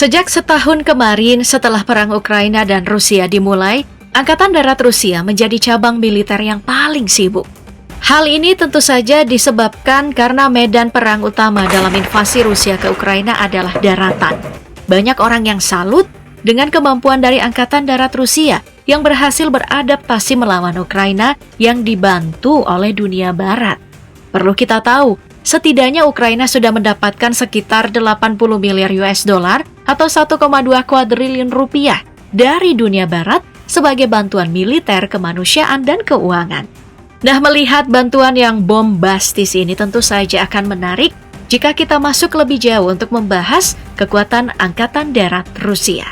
Sejak setahun kemarin setelah perang Ukraina dan Rusia dimulai, Angkatan Darat Rusia menjadi cabang militer yang paling sibuk. Hal ini tentu saja disebabkan karena medan perang utama dalam invasi Rusia ke Ukraina adalah daratan. Banyak orang yang salut dengan kemampuan dari Angkatan Darat Rusia yang berhasil beradaptasi melawan Ukraina yang dibantu oleh dunia barat. Perlu kita tahu, setidaknya Ukraina sudah mendapatkan sekitar 80 miliar US dollar atau 1,2 kuadriliun rupiah dari dunia barat sebagai bantuan militer, kemanusiaan, dan keuangan. Nah, melihat bantuan yang bombastis ini tentu saja akan menarik jika kita masuk lebih jauh untuk membahas kekuatan Angkatan Darat Rusia.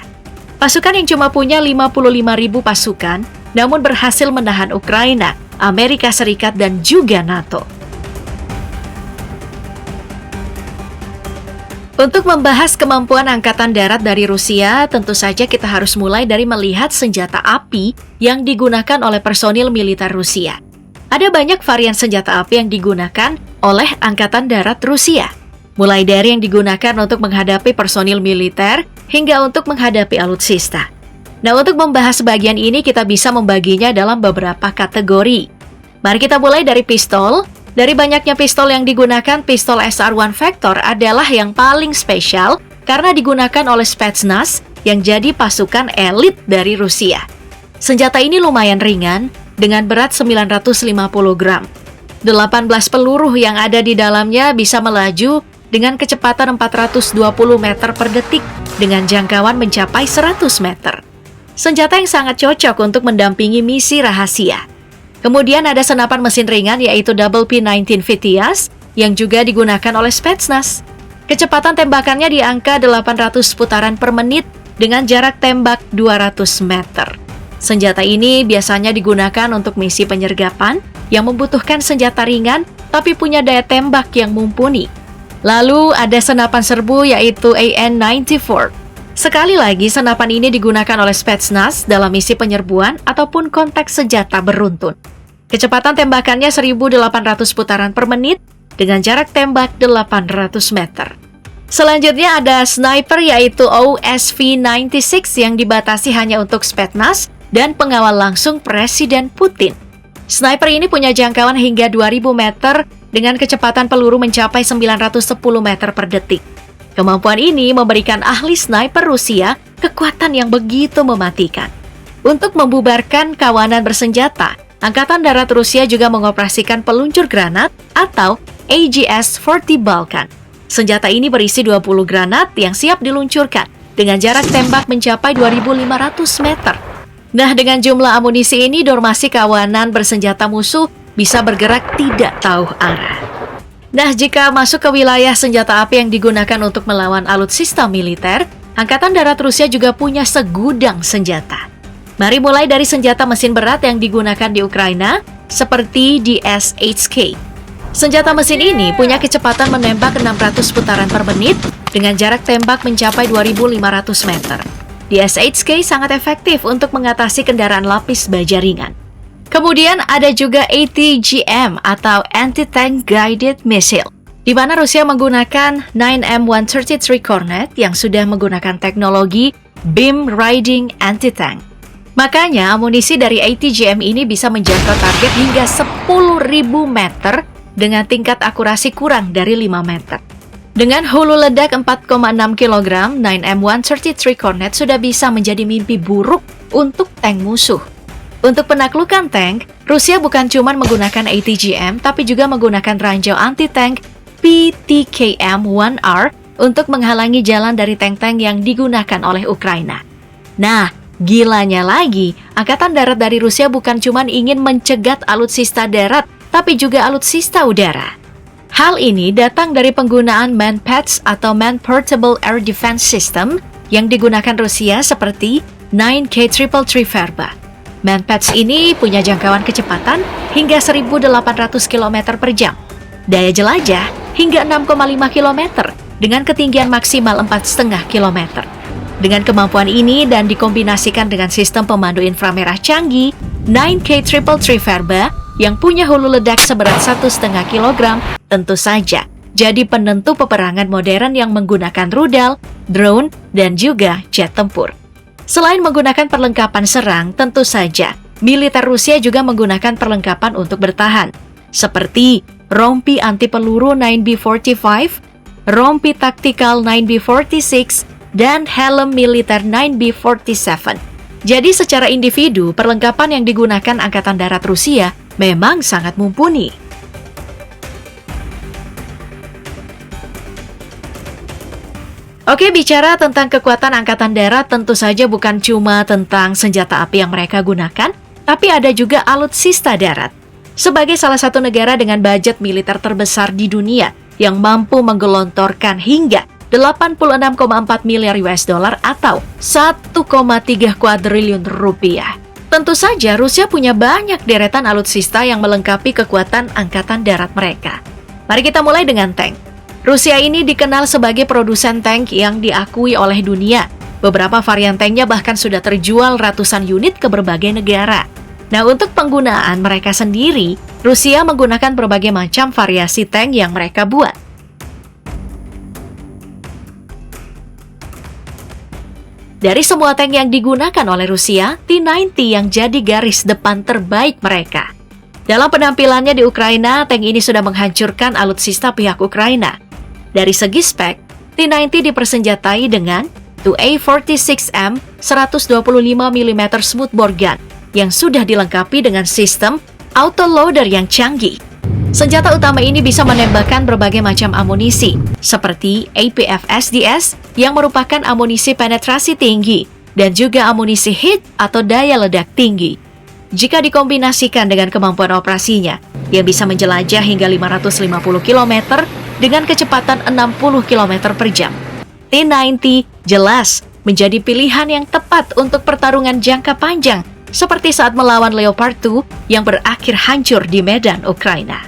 Pasukan yang cuma punya 55.000 pasukan, namun berhasil menahan Ukraina, Amerika Serikat, dan juga NATO. Untuk membahas kemampuan Angkatan Darat dari Rusia, tentu saja kita harus mulai dari melihat senjata api yang digunakan oleh personil militer Rusia. Ada banyak varian senjata api yang digunakan oleh Angkatan Darat Rusia, mulai dari yang digunakan untuk menghadapi personil militer hingga untuk menghadapi alutsista. Nah, untuk membahas bagian ini kita bisa membaginya dalam beberapa kategori. Mari kita mulai dari pistol. Dari banyaknya pistol yang digunakan, pistol SR-1 Vector adalah yang paling spesial karena digunakan oleh Spetsnaz yang jadi pasukan elit dari Rusia. Senjata ini lumayan ringan dengan berat 950 gram. 18 peluru yang ada di dalamnya bisa melaju dengan kecepatan 420 meter per detik dengan jangkauan mencapai 100 meter. Senjata yang sangat cocok untuk mendampingi misi rahasia. Kemudian ada senapan mesin ringan yaitu Double P19 Vitiaz yang juga digunakan oleh Spetsnaz. Kecepatan tembakannya di angka 800 putaran per menit dengan jarak tembak 200 meter. Senjata ini biasanya digunakan untuk misi penyergapan yang membutuhkan senjata ringan tapi punya daya tembak yang mumpuni. Lalu ada senapan serbu yaitu AN-94. Sekali lagi, senapan ini digunakan oleh Spetsnaz dalam misi penyerbuan ataupun konteks senjata beruntun. Kecepatan tembakannya 1.800 putaran per menit dengan jarak tembak 800 meter. Selanjutnya ada sniper yaitu OSV-96 yang dibatasi hanya untuk Spetsnaz dan pengawal langsung Presiden Putin. Sniper ini punya jangkauan hingga 2.000 meter dengan kecepatan peluru mencapai 910 meter per detik. Kemampuan ini memberikan ahli sniper Rusia kekuatan yang begitu mematikan. Untuk membubarkan kawanan bersenjata, Angkatan Darat Rusia juga mengoperasikan peluncur granat atau AGS-40 Balkan. Senjata ini berisi 20 granat yang siap diluncurkan dengan jarak tembak mencapai 2.500 meter. Nah, dengan jumlah amunisi ini, formasi kawanan bersenjata musuh bisa bergerak tidak tahu arah. Nah, jika masuk ke wilayah senjata api yang digunakan untuk melawan alutsista militer, Angkatan Darat Rusia juga punya segudang senjata. Mari mulai dari senjata mesin berat yang digunakan di Ukraina, seperti DSHK. Senjata mesin ini punya kecepatan menembak 600 putaran per menit dengan jarak tembak mencapai 2.500 meter. DSHK sangat efektif untuk mengatasi kendaraan lapis baja ringan. Kemudian ada juga ATGM atau Anti-Tank Guided Missile, di mana Rusia menggunakan 9M133 Kornet yang sudah menggunakan teknologi Beam Riding Anti-Tank. Makanya amunisi dari ATGM ini bisa menjangkau target hingga 10.000 meter dengan tingkat akurasi kurang dari 5 meter. Dengan hulu ledak 4,6 kg, 9M133 Kornet sudah bisa menjadi mimpi buruk untuk tank musuh. Untuk penaklukan tank, Rusia bukan cuma menggunakan ATGM, tapi juga menggunakan ranjau anti-tank PTKM-1R untuk menghalangi jalan dari tank-tank yang digunakan oleh Ukraina. Nah, gilanya lagi, Angkatan Darat dari Rusia bukan cuma ingin mencegat alutsista darat, tapi juga alutsista udara. Hal ini datang dari penggunaan MANPADS atau Man-Portable Air Defense System yang digunakan Rusia seperti 9K-333 Verba. MANPADS ini punya jangkauan kecepatan hingga 1.800 km per jam, daya jelajah hingga 6,5 km dengan ketinggian maksimal 4,5 km. Dengan kemampuan ini dan dikombinasikan dengan sistem pemandu inframerah canggih, 9K-333 Verba yang punya hulu ledak seberat 1,5 kg tentu saja jadi penentu peperangan modern yang menggunakan rudal, drone, dan juga jet tempur. Selain menggunakan perlengkapan serang, tentu saja militer Rusia juga menggunakan perlengkapan untuk bertahan, seperti rompi anti-peluru 9B45, rompi taktikal 9B46, dan helm militer 9B47. Jadi secara individu, perlengkapan yang digunakan Angkatan Darat Rusia memang sangat mumpuni. Oke, bicara tentang kekuatan Angkatan Darat, tentu saja bukan cuma tentang senjata api yang mereka gunakan, tapi ada juga alutsista darat. Sebagai salah satu negara dengan budget militer terbesar di dunia yang mampu menggelontorkan hingga 86,4 miliar US dollar atau 1,3 kuadriliun rupiah. Tentu saja Rusia punya banyak deretan alutsista yang melengkapi kekuatan Angkatan Darat mereka. Mari kita mulai dengan tank. Rusia ini dikenal sebagai produsen tank yang diakui oleh dunia. Beberapa varian tanknya bahkan sudah terjual ratusan unit ke berbagai negara. Nah, untuk penggunaan mereka sendiri, Rusia menggunakan berbagai macam variasi tank yang mereka buat. Dari semua tank yang digunakan oleh Rusia, T-90 yang jadi garis depan terbaik mereka. Dalam penampilannya di Ukraina, tank ini sudah menghancurkan alutsista pihak Ukraina. Dari segi spek, T-90 dipersenjatai dengan 2A46M 125 mm smoothbore gun yang sudah dilengkapi dengan sistem autoloader yang canggih. Senjata utama ini bisa menembakkan berbagai macam amunisi, seperti APF-SDS yang merupakan amunisi penetrasi tinggi dan juga amunisi hit atau daya ledak tinggi. Jika dikombinasikan dengan kemampuan operasinya, yang bisa menjelajah hingga 550 km dengan kecepatan 60 km per jam. T-90 jelas menjadi pilihan yang tepat untuk pertarungan jangka panjang, seperti saat melawan Leopard 2 yang berakhir hancur di medan Ukraina.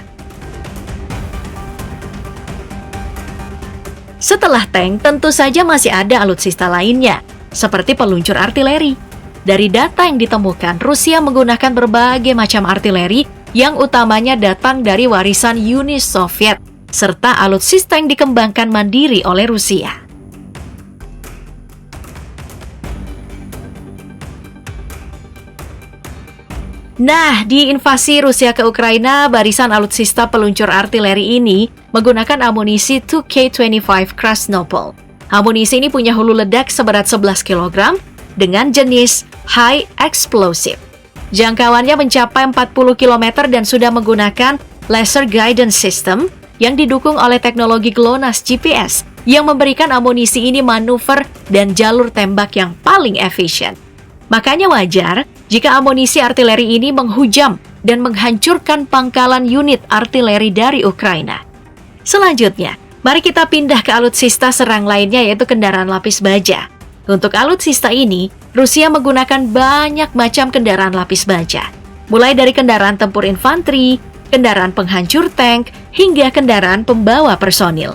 Setelah tank, tentu saja masih ada alutsista lainnya, seperti peluncur artileri. Dari data yang ditemukan, Rusia menggunakan berbagai macam artileri yang utamanya datang dari warisan Uni Soviet, serta alutsista yang dikembangkan mandiri oleh Rusia. Nah, di invasi Rusia ke Ukraina, barisan alutsista peluncur artileri ini menggunakan amunisi 2K25 Krasnopol. Amunisi ini punya hulu ledak seberat 11 kg dengan jenis high explosive. Jangkauannya mencapai 40 km dan sudah menggunakan laser guidance system yang didukung oleh teknologi GLONASS GPS yang memberikan amunisi ini manuver dan jalur tembak yang paling efisien. Makanya wajar jika amunisi artileri ini menghujam dan menghancurkan pangkalan unit artileri dari Ukraina. Selanjutnya, mari kita pindah ke alutsista serang lainnya, yaitu kendaraan lapis baja. Untuk alutsista ini, Rusia menggunakan banyak macam kendaraan lapis baja, mulai dari kendaraan tempur infanteri, kendaraan penghancur tank, hingga kendaraan pembawa personil.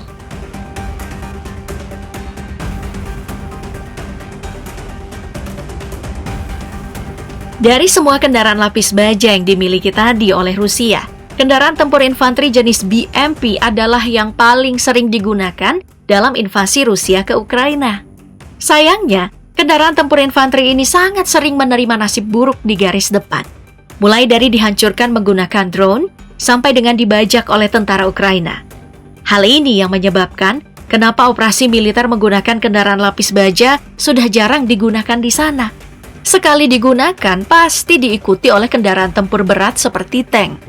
Dari semua kendaraan lapis baja yang dimiliki tadi oleh Rusia, kendaraan tempur infanteri jenis BMP adalah yang paling sering digunakan dalam invasi Rusia ke Ukraina. Sayangnya, kendaraan tempur infanteri ini sangat sering menerima nasib buruk di garis depan. Mulai dari dihancurkan menggunakan drone, sampai dengan dibajak oleh tentara Ukraina. Hal ini yang menyebabkan kenapa operasi militer menggunakan kendaraan lapis baja sudah jarang digunakan di sana. Sekali digunakan, pasti diikuti oleh kendaraan tempur berat seperti tank.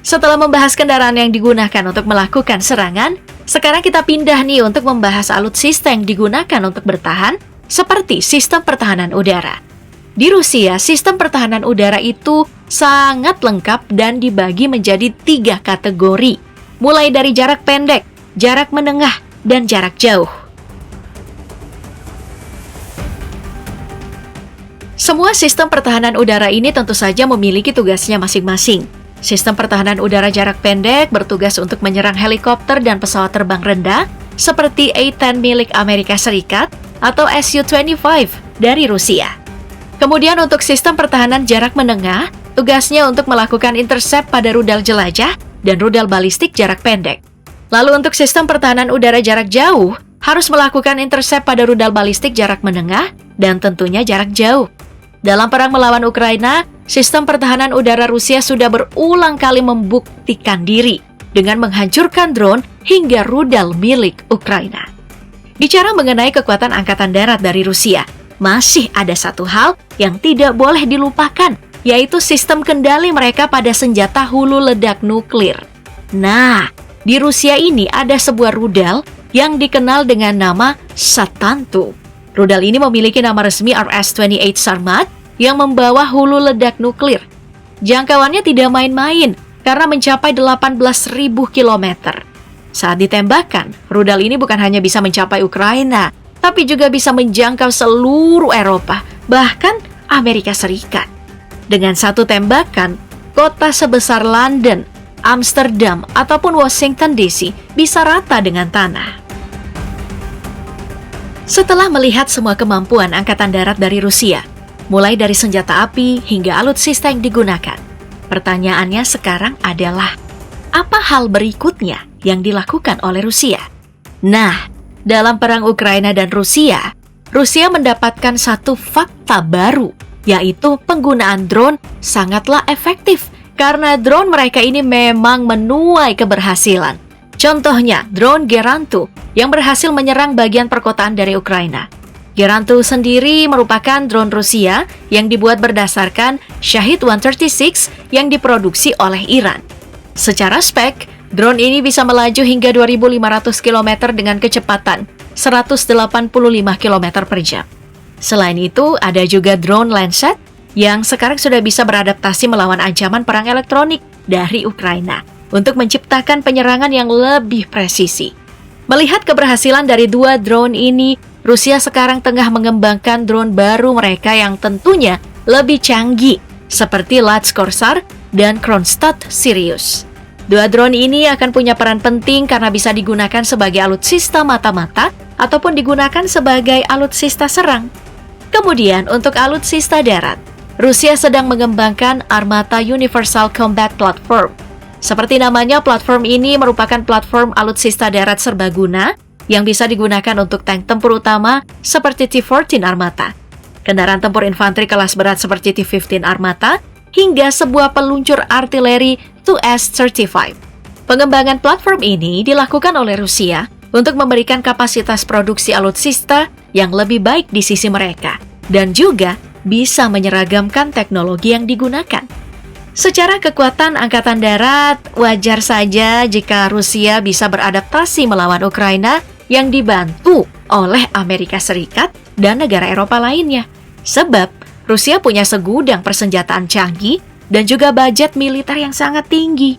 Setelah membahas kendaraan yang digunakan untuk melakukan serangan, sekarang kita pindah nih untuk membahas alutsista yang digunakan untuk bertahan, seperti sistem pertahanan udara. Di Rusia, sistem pertahanan udara itu sangat lengkap dan dibagi menjadi 3 kategori, mulai dari jarak pendek, jarak menengah, dan jarak jauh. Semua sistem pertahanan udara ini tentu saja memiliki tugasnya masing-masing. Sistem pertahanan udara jarak pendek bertugas untuk menyerang helikopter dan pesawat terbang rendah seperti A-10 milik Amerika Serikat atau Su-25 dari Rusia. Kemudian untuk sistem pertahanan jarak menengah, Tugasnya untuk melakukan intercept pada rudal jelajah dan rudal balistik jarak pendek. Lalu untuk sistem pertahanan udara jarak jauh, harus melakukan intercept pada rudal balistik jarak menengah dan tentunya jarak jauh. Dalam perang melawan Ukraina, sistem pertahanan udara Rusia sudah berulang kali membuktikan diri dengan menghancurkan drone hingga rudal milik Ukraina. Bicara mengenai kekuatan angkatan darat dari Rusia, masih ada satu hal yang tidak boleh dilupakan, yaitu sistem kendali mereka pada senjata hulu ledak nuklir. Nah, di Rusia ini ada sebuah rudal yang dikenal dengan nama Satantu. Rudal ini memiliki nama resmi RS-28 Sarmat yang membawa hulu ledak nuklir. Jangkauannya tidak main-main karena mencapai 18.000 km. Saat ditembakkan, rudal ini bukan hanya bisa mencapai Ukraina, tapi juga bisa menjangkau seluruh Eropa, bahkan Amerika Serikat. Dengan satu tembakan, kota sebesar London, Amsterdam, ataupun Washington DC bisa rata dengan tanah. Setelah melihat semua kemampuan angkatan darat dari Rusia, mulai dari senjata api hingga alutsista yang digunakan, pertanyaannya sekarang adalah, apa hal berikutnya yang dilakukan oleh Rusia? Nah, dalam perang Ukraina dan Rusia, Rusia mendapatkan satu fakta baru, yaitu penggunaan drone sangatlah efektif karena drone mereka ini memang menuai keberhasilan. Contohnya, drone Gerantu yang berhasil menyerang bagian perkotaan dari Ukraina. Gerantu sendiri merupakan drone Rusia yang dibuat berdasarkan Shahid 136 yang diproduksi oleh Iran. Secara spek, drone ini bisa melaju hingga 2.500 km dengan kecepatan 185 km per jam. Selain itu, ada juga drone Lancet yang sekarang sudah bisa beradaptasi melawan ancaman perang elektronik dari Ukraina untuk menciptakan penyerangan yang lebih presisi. Melihat keberhasilan dari dua drone ini, Rusia sekarang tengah mengembangkan drone baru mereka yang tentunya lebih canggih, seperti Lats Korsar dan Kronstadt Sirius. Dua drone ini akan punya peran penting karena bisa digunakan sebagai alutsista mata-mata ataupun digunakan sebagai alutsista serang. Kemudian untuk alutsista darat, Rusia sedang mengembangkan Armata Universal Combat Platform. Seperti namanya, platform ini merupakan platform alutsista darat serbaguna yang bisa digunakan untuk tank tempur utama seperti T-14 Armata, kendaraan tempur infanteri kelas berat seperti T-15 Armata, hingga sebuah peluncur artileri Tu-S35. Pengembangan platform ini dilakukan oleh Rusia untuk memberikan kapasitas produksi alutsista yang lebih baik di sisi mereka, dan juga bisa menyeragamkan teknologi yang digunakan. Secara kekuatan angkatan darat, wajar saja jika Rusia bisa beradaptasi melawan Ukraina yang dibantu oleh Amerika Serikat dan negara Eropa lainnya. Sebab Rusia punya segudang persenjataan canggih dan juga budget militer yang sangat tinggi.